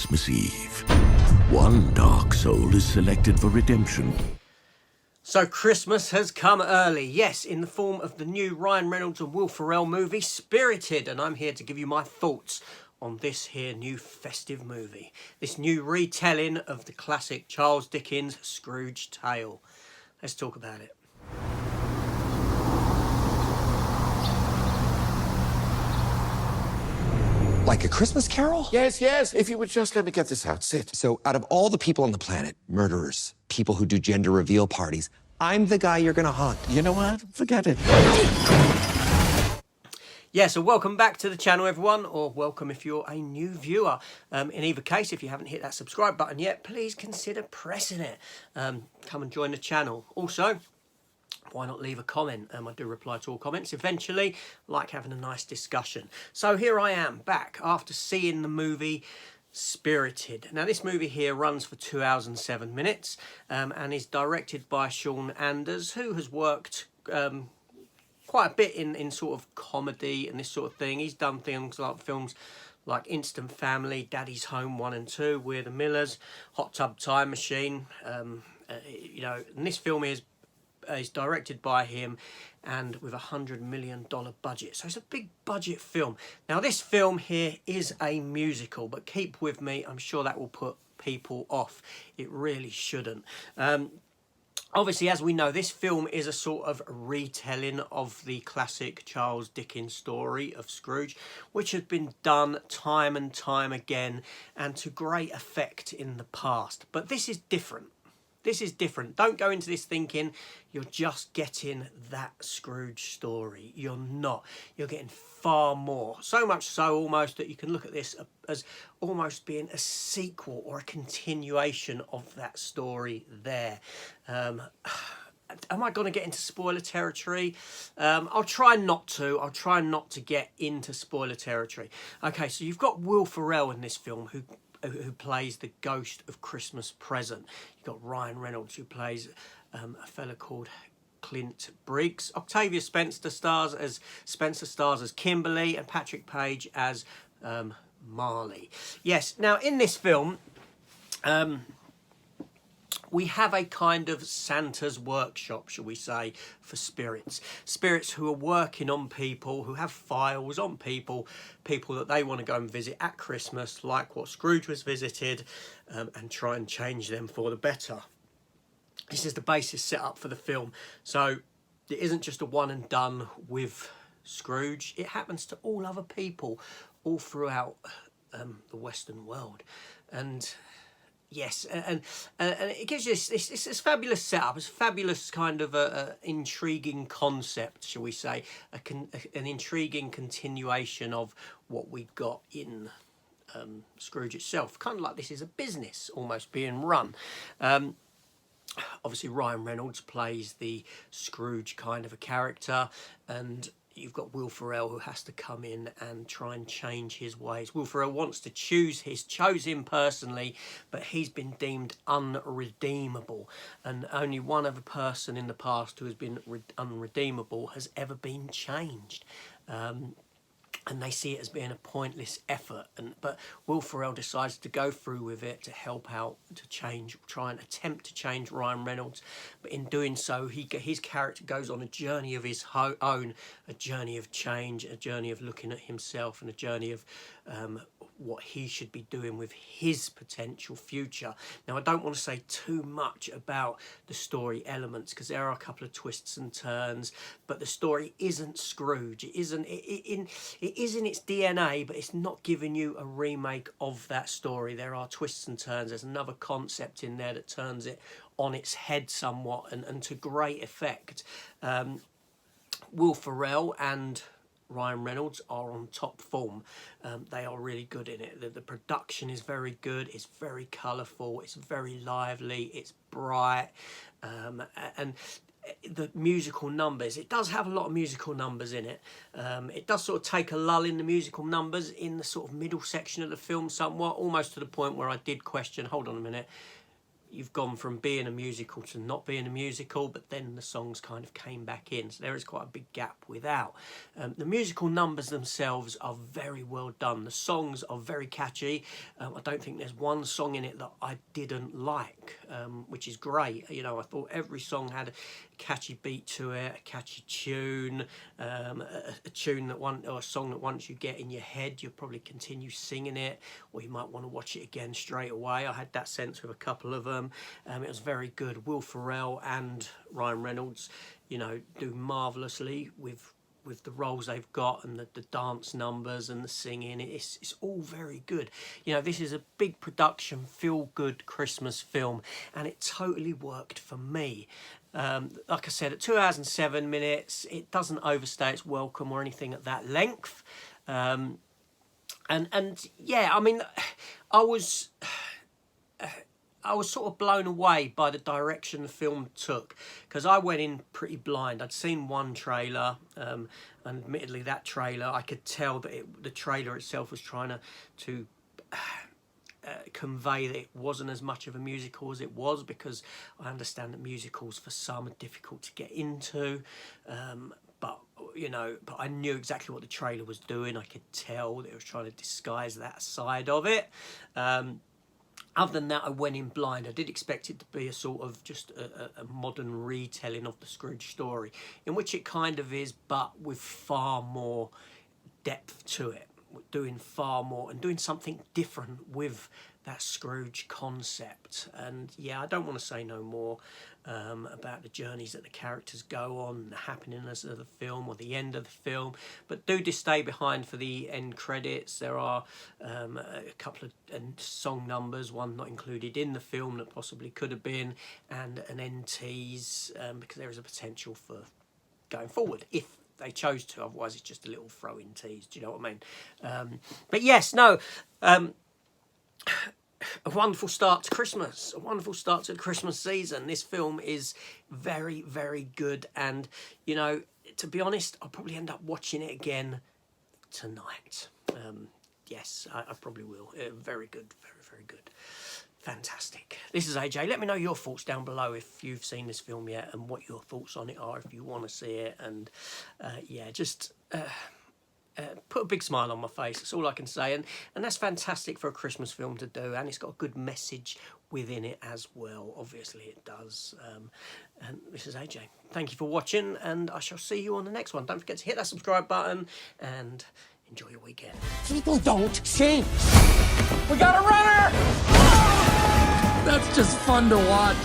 Christmas Eve. One dark soul is selected for redemption. So Christmas has come early, yes, in the form of the new Ryan Reynolds and Will Ferrell movie, Spirited, and I'm here to give you my thoughts on this here new festive movie, this new retelling of the classic Charles Dickens' Scrooge tale. Let's talk about it. Like A Christmas Carol? Yes, yes, if you would just let me get this out. Sit. So, out of all the people on the planet, murderers, people who do gender reveal parties, I'm the guy you're gonna haunt. You know what? Forget it. Yeah, so welcome back to the channel, everyone, or welcome if you're a new viewer. In either case, if you haven't hit that subscribe button yet, please consider pressing it. Come and join the channel. Also, why not leave a comment? I do reply to all comments eventually. Like having a nice discussion. So here I am back after seeing the movie Spirited. Now this movie here runs for 2 hours and 7 minutes and is directed by Sean Anders, who has worked quite a bit in sort of comedy and this sort of thing. He's done things like films like Instant Family, Daddy's Home 1 and 2, We're the Millers, Hot Tub Time Machine. You know, and this film is directed by him and with $100 million budget, so it's a big budget film. Now this film here is a musical, but keep with me, I'm sure that will put people off. It really shouldn't. Obviously, as we know, this film is a sort of retelling of the classic Charles Dickens story of Scrooge, which has been done time and time again and to great effect in the past, but this is different. This is different. Don't go into this thinking you're just getting that Scrooge story. You're not. You're getting far more. So much so almost that you can look at this as almost being a sequel or a continuation of that story there. Am I going to get into spoiler territory? I'll try not to. I'll try not to get into spoiler territory. Okay, so you've got Will Ferrell in this film who plays the ghost of Christmas Present. You've got Ryan Reynolds who plays a fella called Clint Briggs. Octavia Spencer stars as Kimberly, and Patrick Page as Marley. Yes, now in this film we have a kind of Santa's workshop, shall we say, for spirits. Spirits who are working on people, who have files on people that they want to go and visit at Christmas, like what Scrooge was visited, and try and change them for the better. This is the basis set up for the film. So it isn't just a one and done with Scrooge. It happens to all other people all throughout the Western world. And yes, and it gives you this fabulous setup. It's a fabulous kind of a intriguing concept, shall we say, an intriguing continuation of what we got in Scrooge itself. Kind of like this is a business almost being run. Obviously Ryan Reynolds plays the Scrooge kind of a character, and you've got Will Ferrell who has to come in and try and change his ways. Will Ferrell wants to chose him personally, but he's been deemed unredeemable. And only one other person in the past who has been unredeemable has ever been changed. And they see it as being a pointless effort. But Will Ferrell decides to go through with it to help out, to try and attempt to change Ryan Reynolds. But in doing so, his character goes on a journey of his own, a journey of change, a journey of looking at himself, and a journey of what he should be doing with his potential future. Now, I don't want to say too much about the story elements because there are a couple of twists and turns, but the story isn't Scrooge. It is in its DNA, but it's not giving you a remake of that story. There are twists and turns. There's another concept in there that turns it on its head somewhat, and to great effect. Will Ferrell and Ryan Reynolds are on top form. They are really good in it. The production is very good. It's very colourful. It's very lively. It's bright. And the musical numbers, it does have a lot of musical numbers in it. It does sort of take a lull in the musical numbers in the sort of middle section of the film somewhat, almost to the point where I did question, hold on a minute, you've gone from being a musical to not being a musical, but then the songs kind of came back in. So there is quite a big gap without. The musical numbers themselves are very well done. The songs are very catchy. I don't think there's one song in it that I didn't like, which is great. You know, I thought every song had a catchy beat to it, a catchy tune, a tune that or a song that once you get in your head, you'll probably continue singing it, or you might want to watch it again straight away. I had that sense with a couple of them. It was very good. Will Ferrell and Ryan Reynolds, you know, do marvellously with the roles they've got, and the dance numbers and the singing. It's all very good. You know, this is a big production, feel-good Christmas film, and it totally worked for me. Like I said, at 2 hours and 7 minutes, it doesn't overstay its welcome or anything at that length. And yeah, I mean, I was sort of blown away by the direction the film took, because I went in pretty blind. I'd seen one trailer, and admittedly that trailer, I could tell that the trailer itself was trying to convey that it wasn't as much of a musical as it was, because I understand that musicals for some are difficult to get into, but you know, but I knew exactly what the trailer was doing. I could tell that it was trying to disguise that side of it. Other than that, I went in blind. I did expect it to be a sort of just a modern retelling of the Scrooge story, in which it kind of is, but with far more depth to it, doing far more and doing something different with that Scrooge concept. And yeah, I don't want to say no more about the journeys that the characters go on, the happenings of the film or the end of the film, but do just stay behind for the end credits. There are a couple of song numbers, one not included in the film that possibly could have been, and an end tease, because there is a potential for going forward if they chose to. Otherwise it's just a little throw-in tease, do you know what I mean? But yes, no, a wonderful start to Christmas, a wonderful start to the Christmas season. This film is very, very good, and you know, to be honest, I'll probably end up watching it again tonight. Yes, I probably will. Very good, very, very good. Fantastic. This is AJ. Let me know your thoughts down below if you've seen this film yet, and what your thoughts on it are if you want to see it. And yeah, just put a big smile on my face. That's all I can say. And that's fantastic for a Christmas film to do. And it's got a good message within it as well. Obviously it does. And this is AJ. Thank you for watching, and I shall see you on the next one. Don't forget to hit that subscribe button and enjoy your weekend. People don't change. We got a runner! That's just fun to watch.